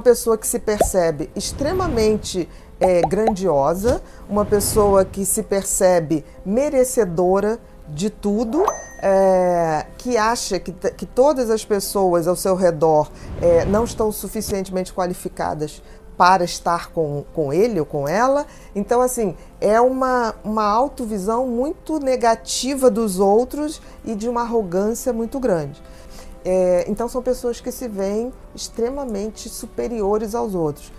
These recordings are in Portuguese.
pessoa que se percebe extremamente grandiosa, uma pessoa que se percebe merecedora de tudo, que acha que todas as pessoas ao seu redor não estão suficientemente qualificadas para estar com ele ou com ela. Então, assim, é uma autovisão muito negativa dos outros e de uma arrogância muito grande. Então, são pessoas que se veem extremamente superiores aos outros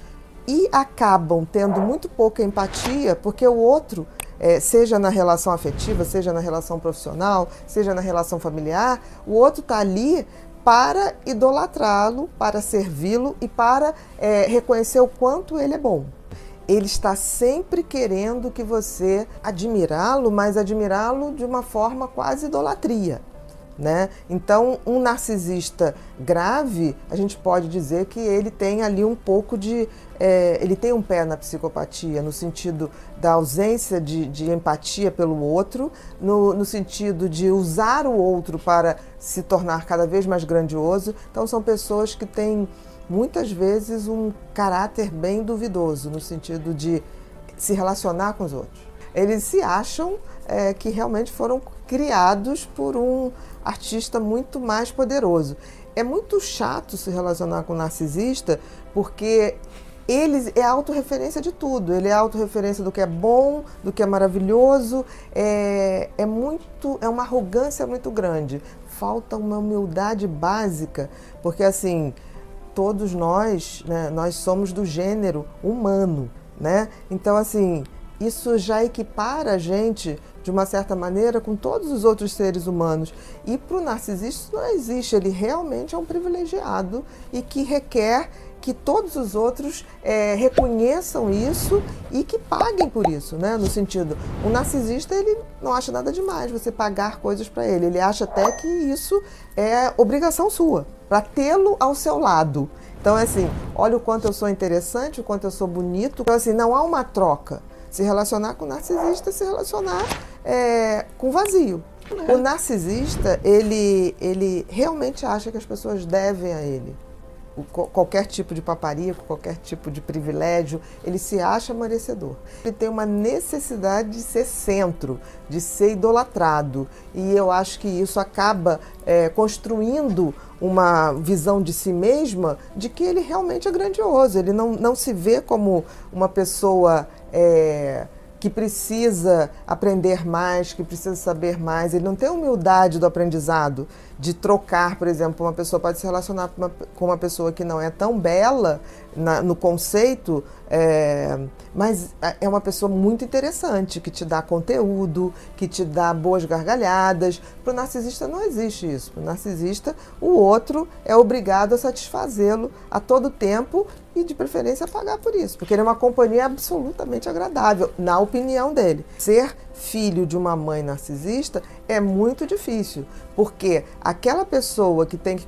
e acabam tendo muito pouca empatia, porque o outro, seja na relação afetiva, seja na relação profissional, seja na relação familiar, o outro está ali para idolatrá-lo, para servi-lo e para reconhecer o quanto ele é bom. Ele está sempre querendo que você admirá-lo, mas admirá-lo de uma forma quase idolatria, né? Então, um narcisista grave, a gente pode dizer que ele tem ali um pouco de... ele tem um pé na psicopatia, no sentido da ausência de empatia pelo outro, no sentido de usar o outro para se tornar cada vez mais grandioso. Então, são pessoas que têm, muitas vezes, um caráter bem duvidoso, no sentido de se relacionar com os outros. Eles se acham que realmente foram criados por um artista muito mais poderoso. É muito chato se relacionar com um narcisista, porque ele é a autorreferência de tudo. Ele é a autorreferência do que é bom, do que é maravilhoso. É uma arrogância muito grande. Falta uma humildade básica, porque assim, todos nós, né, nós somos do gênero humano, né? Então, assim, isso já equipara a gente, de uma certa maneira, com todos os outros seres humanos. E para o narcisista isso não existe, ele realmente é um privilegiado e que requer que todos os outros reconheçam isso e que paguem por isso, né? No sentido, o narcisista, ele não acha nada demais você pagar coisas para ele, ele acha até que isso é obrigação sua, para tê-lo ao seu lado. Então, assim, olha o quanto eu sou interessante, o quanto eu sou bonito. Então, assim, não há uma troca. Se relacionar com o narcisista é se relacionar com vazio. O narcisista, ele realmente acha que as pessoas devem a ele. Qualquer tipo de paparico, qualquer tipo de privilégio, ele se acha merecedor. Ele tem uma necessidade de ser centro, de ser idolatrado. E eu acho que isso acaba construindo uma visão de si mesma de que ele realmente é grandioso. Ele não se vê como uma pessoa que precisa aprender mais, que precisa saber mais. Ele não tem humildade do aprendizado, de trocar, por exemplo, uma pessoa pode se relacionar com uma pessoa que não é tão bela no conceito, mas é uma pessoa muito interessante, que te dá conteúdo, que te dá boas gargalhadas. Para o narcisista não existe isso. Para o narcisista, o outro é obrigado a satisfazê-lo a todo tempo e, de preferência, pagar por isso, porque ele é uma companhia absolutamente agradável, na opinião dele. Ser filho de uma mãe narcisista é muito difícil, porque aquela pessoa que tem que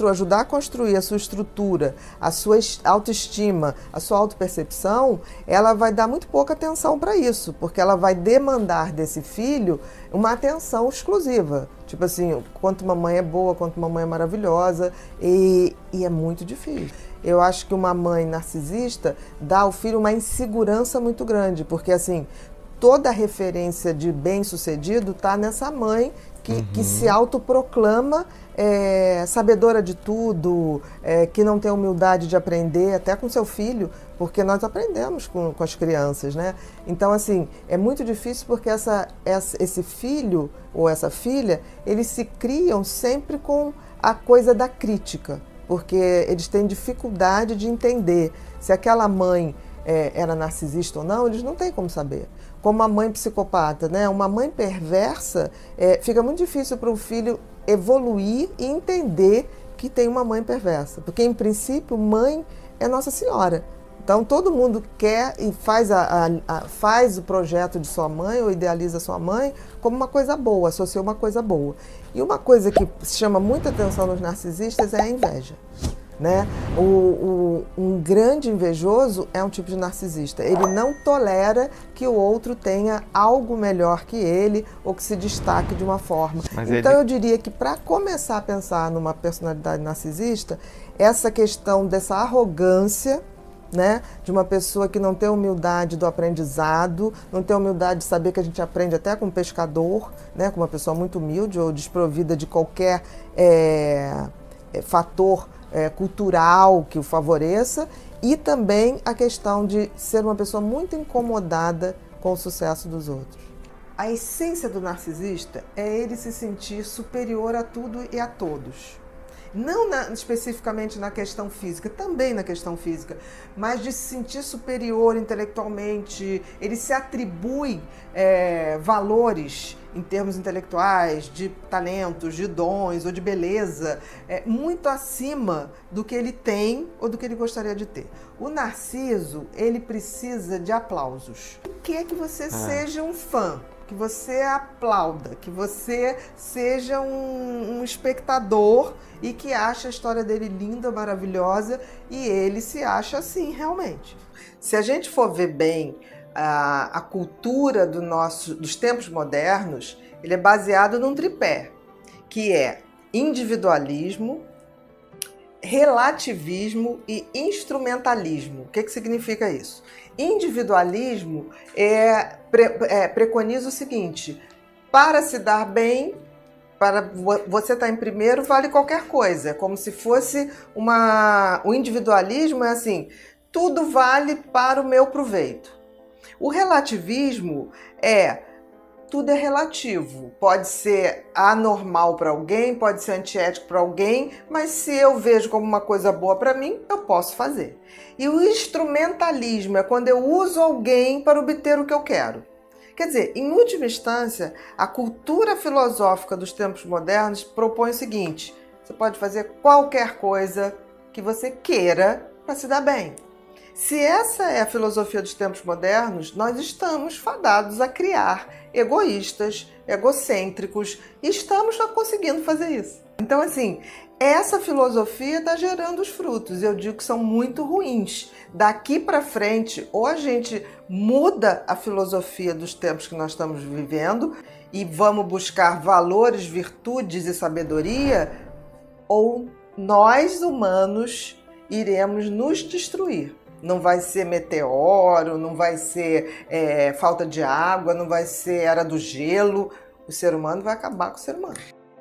ajudar a construir a sua estrutura, a sua autoestima, a sua autopercepção, ela vai dar muito pouca atenção para isso, porque ela vai demandar desse filho uma atenção exclusiva. Tipo assim, quanto uma mãe é boa, quanto uma mãe é maravilhosa, e é muito difícil. Eu acho que uma mãe narcisista dá ao filho uma insegurança muito grande, porque assim, toda a referência de bem-sucedido está nessa mãe que se autoproclama sabedora de tudo, que não tem humildade de aprender, até com seu filho, porque nós aprendemos com as crianças, né? Então, assim, é muito difícil porque esse filho ou essa filha, eles se criam sempre com a coisa da crítica, porque eles têm dificuldade de entender se aquela mãe era narcisista ou não, eles não têm como saber. Como a mãe psicopata, né? Uma mãe perversa, fica muito difícil para o filho evoluir e entender que tem uma mãe perversa, porque em princípio mãe é Nossa Senhora. Então todo mundo quer e faz o projeto de sua mãe ou idealiza sua mãe como uma coisa boa, associa uma coisa boa. E uma coisa que chama muita atenção nos narcisistas é a inveja, né? Um grande invejoso é um tipo de narcisista. Ele não tolera que o outro tenha algo melhor que ele ou que se destaque de uma forma. Então eu diria que para começar a pensar numa personalidade narcisista essa questão dessa arrogância, né, de uma pessoa que não tem humildade do aprendizado, não tem humildade de saber que a gente aprende até com um pescador, né, com uma pessoa muito humilde ou desprovida de qualquer fator cultural que o favoreça, e também a questão de ser uma pessoa muito incomodada com o sucesso dos outros. A essência do narcisista é ele se sentir superior a tudo e a todos. Não especificamente na questão física, também na questão física, mas de se sentir superior intelectualmente. Ele se atribui valores em termos intelectuais, de talentos, de dons ou de beleza, muito acima do que ele tem ou do que ele gostaria de ter. O narciso, ele precisa de aplausos. O que é que você seja um fã? Que você aplauda, que você seja um espectador e que acha a história dele linda, maravilhosa, e ele se acha assim realmente. Se a gente for ver bem a cultura dos tempos modernos, ele é baseado num tripé, que é individualismo, relativismo e instrumentalismo. O que significa isso? Individualismo preconiza o seguinte: para se dar bem, para você estar em primeiro, vale qualquer coisa. É como se fosse o individualismo é assim, tudo vale para o meu proveito. O relativismo tudo é relativo. Pode ser anormal para alguém, pode ser antiético para alguém, mas se eu vejo como uma coisa boa para mim, eu posso fazer. E o instrumentalismo é quando eu uso alguém para obter o que eu quero. Quer dizer, em última instância, a cultura filosófica dos tempos modernos propõe o seguinte: você pode fazer qualquer coisa que você queira para se dar bem. Se essa é a filosofia dos tempos modernos, nós estamos fadados a criar egoístas, egocêntricos, e estamos conseguindo fazer isso. Então, assim, essa filosofia está gerando os frutos. Eu digo que são muito ruins. Daqui para frente, ou a gente muda a filosofia dos tempos que nós estamos vivendo e vamos buscar valores, virtudes e sabedoria, ou nós, humanos, iremos nos destruir. Não vai ser meteoro, não vai ser falta de água, não vai ser era do gelo. O ser humano vai acabar com o ser humano.